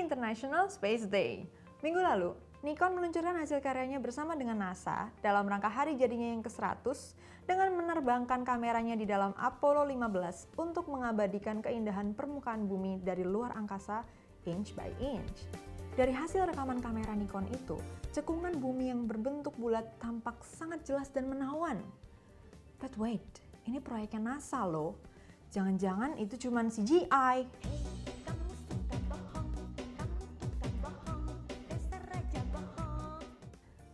International Space Day. Minggu lalu, Nikon meluncurkan hasil karyanya bersama dengan NASA dalam rangka hari jadinya yang ke-100 dengan menerbangkan kameranya di dalam Apollo 15 untuk mengabadikan keindahan permukaan bumi dari luar angkasa inch by inch. Dari hasil rekaman kamera Nikon itu, cekungan bumi yang berbentuk bulat tampak sangat jelas dan menawan. But wait, ini proyeknya NASA loh. Jangan-jangan itu cuma CGI.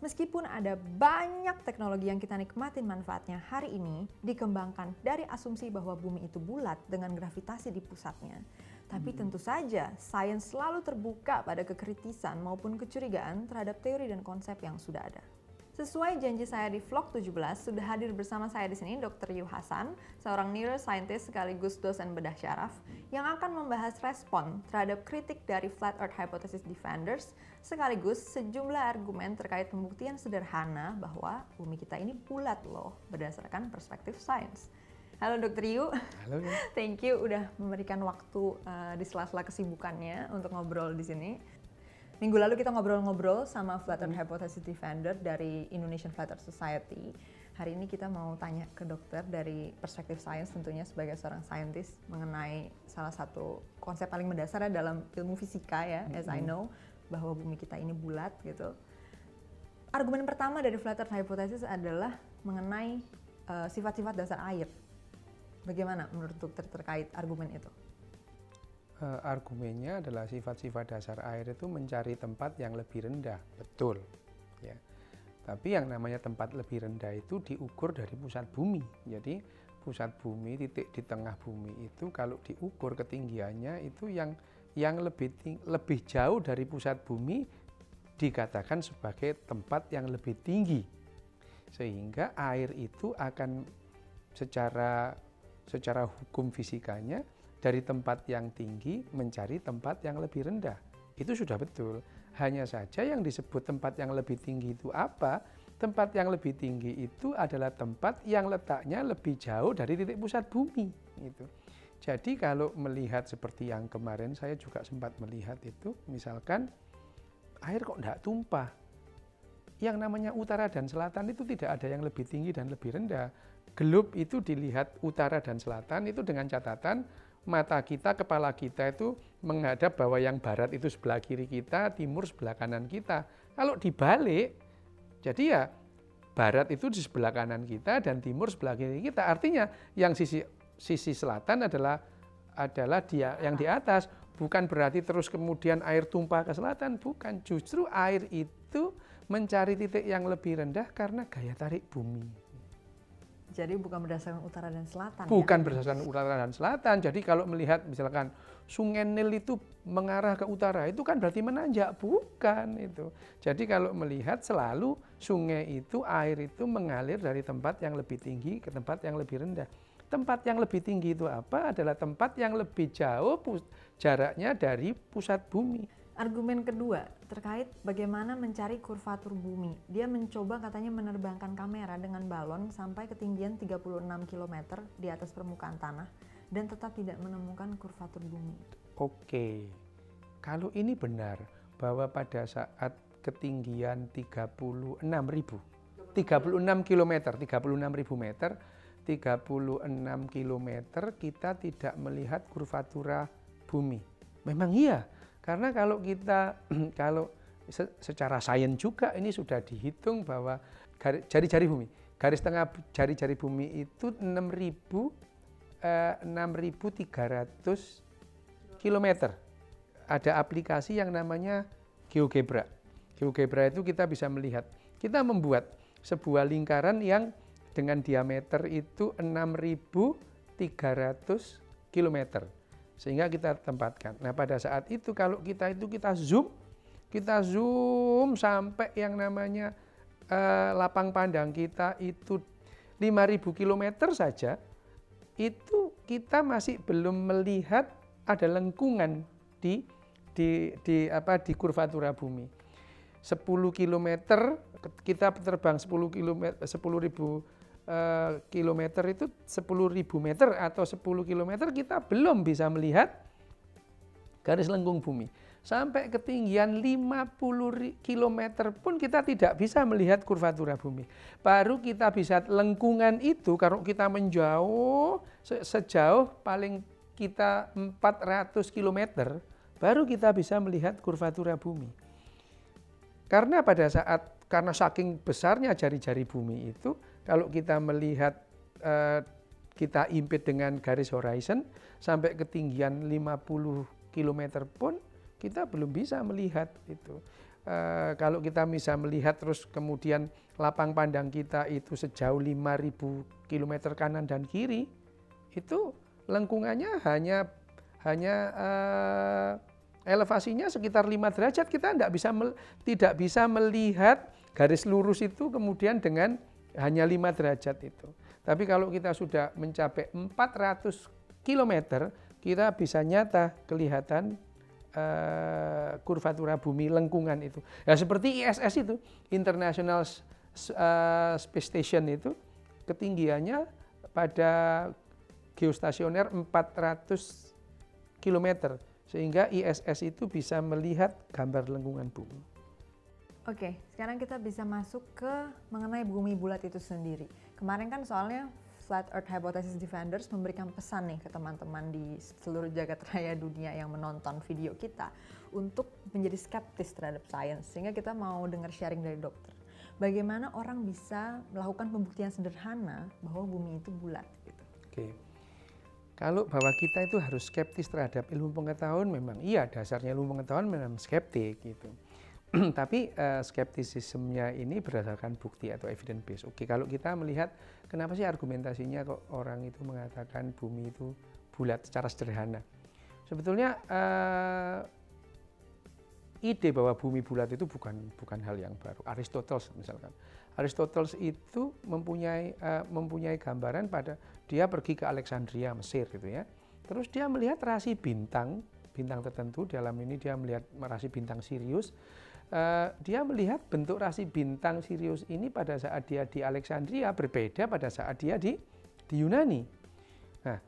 Meskipun ada banyak teknologi yang kita nikmatin manfaatnya hari ini dikembangkan dari asumsi bahwa bumi itu bulat dengan gravitasi di pusatnya. Tapi tentu saja, sains selalu terbuka pada kekritisan maupun kecurigaan terhadap teori dan konsep yang sudah ada. Sesuai janji saya di vlog 17, sudah hadir bersama saya di sini Dr. Yu Hasan, seorang neuroscientist sekaligus dosen bedah syaraf, yang akan membahas respon terhadap kritik dari Flat Earth Hypothesis Defenders, sekaligus sejumlah argumen terkait pembuktian sederhana bahwa bumi kita ini bulat loh, berdasarkan perspektif sains. Halo Dr. Yu. Halo. Thank you udah memberikan waktu di sela-sela kesibukannya untuk ngobrol di sini. Minggu lalu kita ngobrol-ngobrol sama Flat Earth Hypothesis Defender dari Indonesian Flat Earth Society. Hari ini kita mau tanya ke dokter dari perspektif sains tentunya sebagai seorang saintis mengenai salah satu konsep paling mendasar dalam ilmu fisika ya, as I know, bahwa bumi kita ini bulat gitu. Argumen pertama dari Flat Earth Hypothesis adalah mengenai sifat-sifat dasar air. Bagaimana menurut dokter terkait argumen itu? Argumennya adalah sifat-sifat dasar air itu mencari tempat yang lebih rendah, betul. Ya. Tapi yang namanya tempat lebih rendah itu diukur dari pusat bumi. Jadi pusat bumi, titik di tengah bumi itu kalau diukur ketinggiannya itu yang lebih jauh dari pusat bumi dikatakan sebagai tempat yang lebih tinggi. Sehingga air itu akan secara hukum fisikanya dari tempat yang tinggi mencari tempat yang lebih rendah. Itu sudah betul. Hanya saja yang disebut tempat yang lebih tinggi itu apa? Tempat yang lebih tinggi itu adalah tempat yang letaknya lebih jauh dari titik pusat bumi. Gitu. Jadi kalau melihat seperti yang kemarin saya juga sempat melihat itu, misalkan air kok tidak tumpah. Yang namanya utara dan selatan itu tidak ada yang lebih tinggi dan lebih rendah. Globe itu dilihat utara dan selatan itu dengan catatan mata kita, kepala kita itu menghadap bahwa yang barat itu sebelah kiri kita, timur sebelah kanan kita. Kalau dibalik, jadi ya barat itu di sebelah kanan kita dan timur sebelah kiri kita. Artinya yang sisi selatan adalah dia yang di atas. Bukan berarti terus kemudian air tumpah ke selatan, bukan. Justru air itu mencari titik yang lebih rendah karena gaya tarik bumi. Jadi bukan berdasarkan utara dan selatan. Bukan ya? Berdasarkan utara dan selatan. Jadi kalau melihat misalkan Sungai Nil itu mengarah ke utara, itu kan berarti menanjak, bukan itu. Jadi kalau melihat selalu sungai itu, air itu mengalir dari tempat yang lebih tinggi ke tempat yang lebih rendah. Tempat yang lebih tinggi itu apa? Adalah tempat yang lebih jauh jaraknya dari pusat bumi. Argumen kedua terkait bagaimana mencari kurvatur bumi. Dia mencoba katanya menerbangkan kamera dengan balon sampai ketinggian 36 km di atas permukaan tanah dan tetap tidak menemukan kurvatur bumi. Oke, kalau ini benar bahwa pada saat ketinggian 36.000 meter, 36 km kita tidak melihat kurvatura bumi. Memang iya. Karena kalau secara sains juga ini sudah dihitung bahwa jari-jari bumi, garis tengah jari-jari bumi itu 6.300 km. Ada aplikasi yang namanya GeoGebra. GeoGebra itu kita bisa melihat, kita membuat sebuah lingkaran yang dengan diameter itu 6.300 km. Sehingga kita tempatkan. Nah pada saat itu kalau kita zoom sampai yang namanya lapang pandang kita itu 5.000 km saja, itu kita masih belum melihat ada lengkungan di kurvatura bumi. 10 km kita terbang 10.000 kilometer itu 10.000 meter atau 10 kilometer kita belum bisa melihat garis lengkung bumi. sampai ketinggian 50 km pun kita tidak bisa melihat kurvatura bumi. Baru kita bisa lengkungan itu kalau kita menjauh sejauh paling kita 400 km, baru kita bisa melihat kurvatura bumi. Karena karena saking besarnya jari-jari bumi itu, kalau kita melihat kita impit dengan garis horizon sampai ketinggian 50 km pun kita belum bisa melihat itu. Kalau kita bisa melihat terus kemudian lapang pandang kita itu sejauh 5.000 km kanan dan kiri, itu lengkungannya hanya elevasinya sekitar 5 derajat. Kita tidak bisa melihat garis lurus itu kemudian dengan hanya 5 derajat itu. Tapi kalau kita sudah mencapai 400 km, kita bisa nyata kelihatan kurvatura bumi lengkungan itu. Ya seperti ISS itu, International Space Station itu, ketinggiannya pada geostasioner 400 km, sehingga ISS itu bisa melihat gambar lengkungan bumi. Oke, sekarang kita bisa masuk ke mengenai bumi bulat itu sendiri. Kemarin kan soalnya Flat Earth Hypothesis Defenders memberikan pesan nih ke teman-teman di seluruh jagat raya dunia yang menonton video kita untuk menjadi skeptis terhadap sains, sehingga kita mau dengar sharing dari dokter. Bagaimana orang bisa melakukan pembuktian sederhana bahwa bumi itu bulat gitu. Oke. Kalau bahwa kita itu harus skeptis terhadap ilmu pengetahuan, memang iya, dasarnya ilmu pengetahuan memang skeptik gitu. Tapi skeptisismenya ini berdasarkan bukti atau evidence base. Oke, kalau kita melihat kenapa sih argumentasinya kok orang itu mengatakan bumi itu bulat secara sederhana. Sebetulnya ide bahwa bumi bulat itu bukan hal yang baru. Aristoteles misalkan. Aristoteles itu mempunyai gambaran pada dia pergi ke Alexandria, Mesir gitu ya. Terus dia melihat rasi bintang tertentu, dalam ini dia melihat rasi bintang Sirius. Dia melihat bentuk rasi bintang Sirius ini pada saat dia di Alexandria berbeda pada saat dia di Yunani. Nah,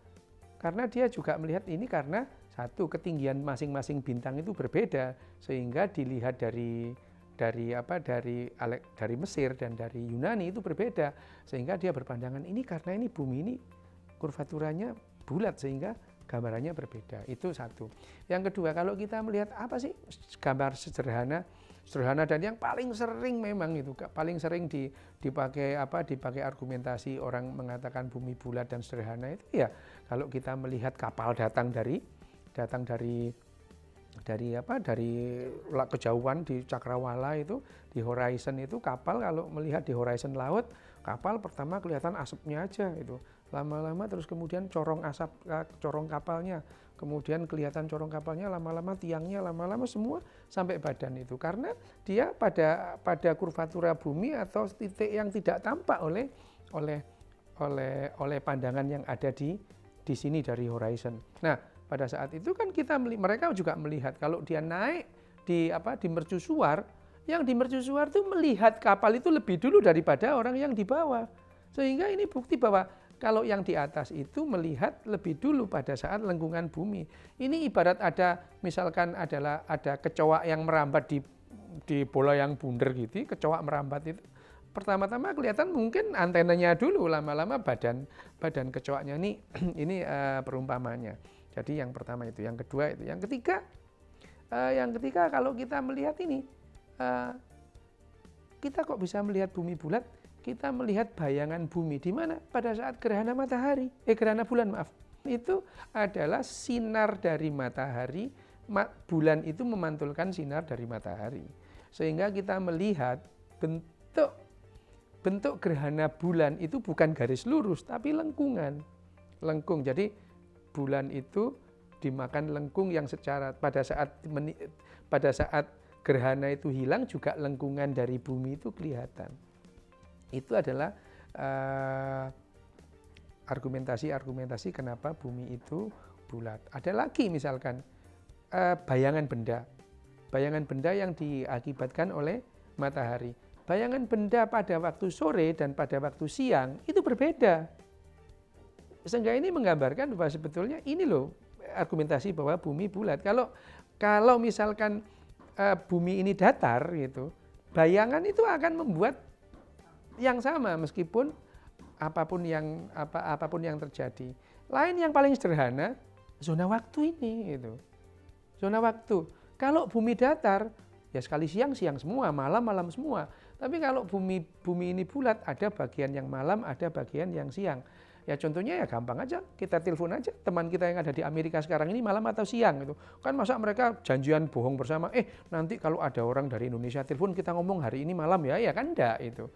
karena dia juga melihat ini karena satu, ketinggian masing-masing bintang itu berbeda, sehingga dilihat dari Mesir dan dari Yunani itu berbeda, sehingga dia berpandangan ini karena ini bumi ini kurvaturanya bulat sehingga gambarannya berbeda. Itu satu. Yang kedua, kalau kita melihat apa sih gambar sederhana dan yang paling sering memang itu paling sering dipakai argumentasi orang mengatakan bumi bulat dan sederhana itu ya kalau kita melihat kapal datang dari kejauhan di Cakrawala itu, di horizon itu kapal, kalau melihat di horizon laut, kapal pertama kelihatan asapnya aja itu. Lama-lama terus kemudian corong kapalnya, kemudian kelihatan corong kapalnya, lama-lama tiangnya, lama-lama semua sampai badan itu. Karena dia pada kurvatura bumi atau titik yang tidak tampak oleh pandangan yang ada di sini dari horizon. Nah, pada saat itu kan mereka juga melihat kalau dia naik di mercusuar, yang di mercusuar itu melihat kapal itu lebih dulu daripada orang yang di bawah. Sehingga ini bukti bahwa kalau yang di atas itu melihat lebih dulu pada saat lengkungan bumi. Ini ibarat misalkan ada kecoa yang merambat di bola yang bundar gitu, kecoa merambat itu. Pertama-tama kelihatan mungkin antenanya dulu, lama-lama badan kecoaknya ini perumpamannya. Jadi yang pertama itu, yang kedua itu, yang ketiga kalau kita melihat ini, kita kok bisa melihat bumi bulat? Kita melihat bayangan bumi di mana pada saat gerhana bulan itu adalah sinar dari matahari, bulan itu memantulkan sinar dari matahari, sehingga kita melihat bentuk gerhana bulan itu bukan garis lurus tapi lengkung. Jadi bulan itu dimakan lengkung yang pada saat gerhana itu hilang juga lengkungan dari bumi itu kelihatan. Itu adalah argumentasi kenapa bumi itu bulat. Ada lagi misalkan bayangan benda yang diakibatkan oleh matahari. Bayangan benda pada waktu sore dan pada waktu siang itu berbeda. Sehingga ini menggambarkan bahwa sebetulnya ini loh argumentasi bahwa bumi bulat. Kalau Kalau misalkan bumi ini datar gitu, bayangan itu akan membuat yang sama meskipun apapun yang terjadi. Lain yang paling sederhana, zona waktu ini itu. Zona waktu. Kalau bumi datar, ya sekali siang semua, malam semua. Tapi kalau bumi ini bulat, ada bagian yang malam, ada bagian yang siang. Ya contohnya ya gampang aja, kita telepon aja teman kita yang ada di Amerika sekarang ini malam atau siang gitu. Kan masa mereka janjian bohong bersama, nanti kalau ada orang dari Indonesia telepon kita ngomong hari ini malam ya kan enggak itu.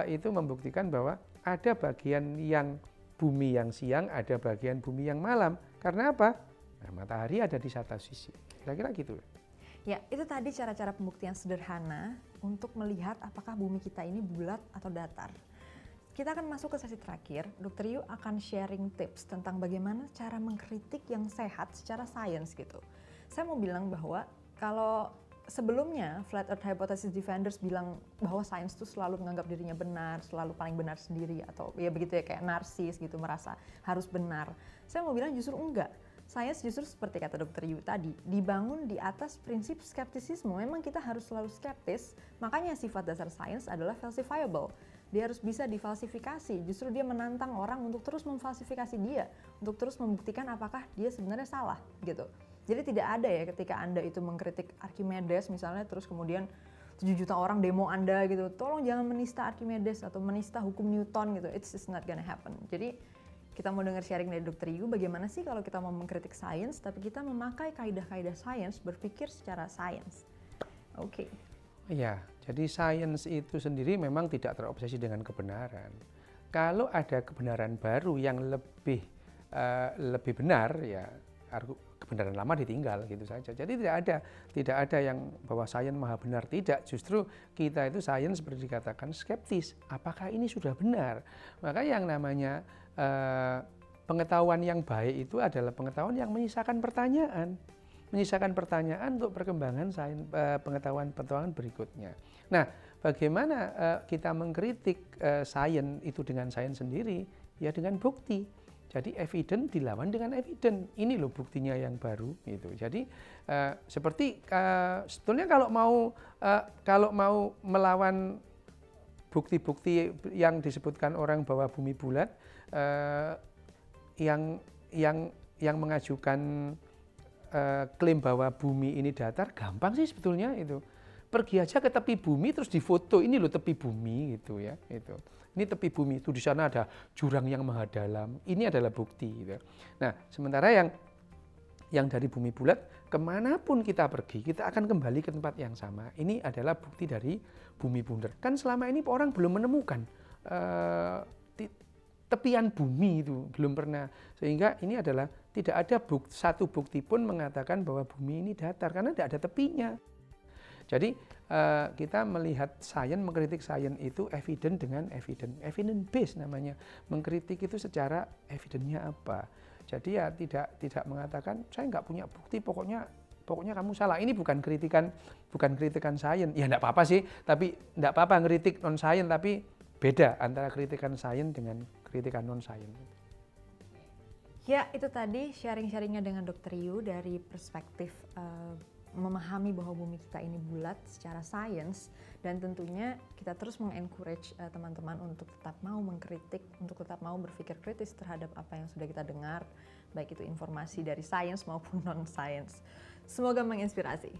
Itu membuktikan bahwa ada bagian yang bumi yang siang, ada bagian bumi yang malam. Karena apa? Nah, matahari ada di satu sisi. Kira-kira gitu. Ya, itu tadi cara-cara pembuktian sederhana untuk melihat apakah bumi kita ini bulat atau datar. Kita akan masuk ke sesi terakhir. Dr. Yu akan sharing tips tentang bagaimana cara mengkritik yang sehat secara sains gitu. Saya mau bilang bahwa kalau sebelumnya Flat Earth Hypothesis Defenders bilang bahwa sains itu selalu menganggap dirinya benar, selalu paling benar sendiri, atau ya begitu ya, kayak narsis gitu, merasa harus benar. Saya mau bilang justru enggak. Sains justru seperti kata Dr. Yu tadi, dibangun di atas prinsip skeptisisme. Memang kita harus selalu skeptis, makanya sifat dasar sains adalah falsifiable. Dia harus bisa difalsifikasi, justru dia menantang orang untuk terus memfalsifikasi dia, untuk terus membuktikan apakah dia sebenarnya salah gitu. Jadi tidak ada ya ketika Anda itu mengkritik Archimedes misalnya, terus kemudian 7 juta orang demo Anda gitu, tolong jangan menista Archimedes atau menista hukum Newton gitu, it's just not gonna happen. Jadi kita mau dengar sharing dari Dr. Yu, bagaimana sih kalau kita mau mengkritik sains, tapi kita memakai kaidah-kaidah sains, berpikir secara sains. Oke. Ya, jadi sains itu sendiri memang tidak terobsesi dengan kebenaran. Kalau ada kebenaran baru yang lebih benar, ya kebenaran lama ditinggal gitu saja. Jadi tidak ada yang bahwa sains maha benar, tidak. Justru kita itu sains seperti dikatakan skeptis. Apakah ini sudah benar? Maka yang namanya pengetahuan yang baik itu adalah pengetahuan yang menyisakan pertanyaan untuk perkembangan pengetahuan berikutnya. Nah, bagaimana kita mengkritik sains itu dengan sains sendiri? Ya dengan bukti. Jadi evidence dilawan dengan evidence. Ini loh buktinya yang baru gitu. Jadi seperti sebetulnya kalau mau melawan bukti-bukti yang disebutkan orang bahwa bumi bulat, yang mengajukan klaim bahwa bumi ini datar gampang sih sebetulnya itu. Pergi aja ke tepi bumi terus difoto, ini loh tepi bumi gitu ya. Itu. Ini tepi bumi, itu di sana ada jurang yang maha dalam. Ini adalah bukti gitu. Nah, sementara yang dari bumi bulat, kemanapun kita pergi, kita akan kembali ke tempat yang sama. Ini adalah bukti dari bumi bunder. Kan selama ini orang belum menemukan tepian bumi itu, belum pernah. Sehingga ini adalah tidak ada satu bukti pun mengatakan bahwa bumi ini datar, karena tidak ada tepinya. Jadi kita melihat sains, mengkritik sains itu evidence dengan evidence based namanya. Mengkritik itu secara evidence-nya apa. Jadi ya tidak mengatakan saya nggak punya bukti, pokoknya kamu salah. Ini bukan kritikan sains. Ya enggak apa-apa sih, tapi enggak apa-apa ngeritik non sains, tapi beda antara kritikan sains dengan kritikan non sains. Ya, itu tadi sharing-sharingnya dengan Dr. Yu dari perspektif memahami bahwa bumi kita ini bulat secara sains, dan tentunya kita terus mengencourage teman-teman untuk tetap mau mengkritik, untuk tetap mau berpikir kritis terhadap apa yang sudah kita dengar, baik itu informasi dari sains maupun non-sains. Semoga menginspirasi.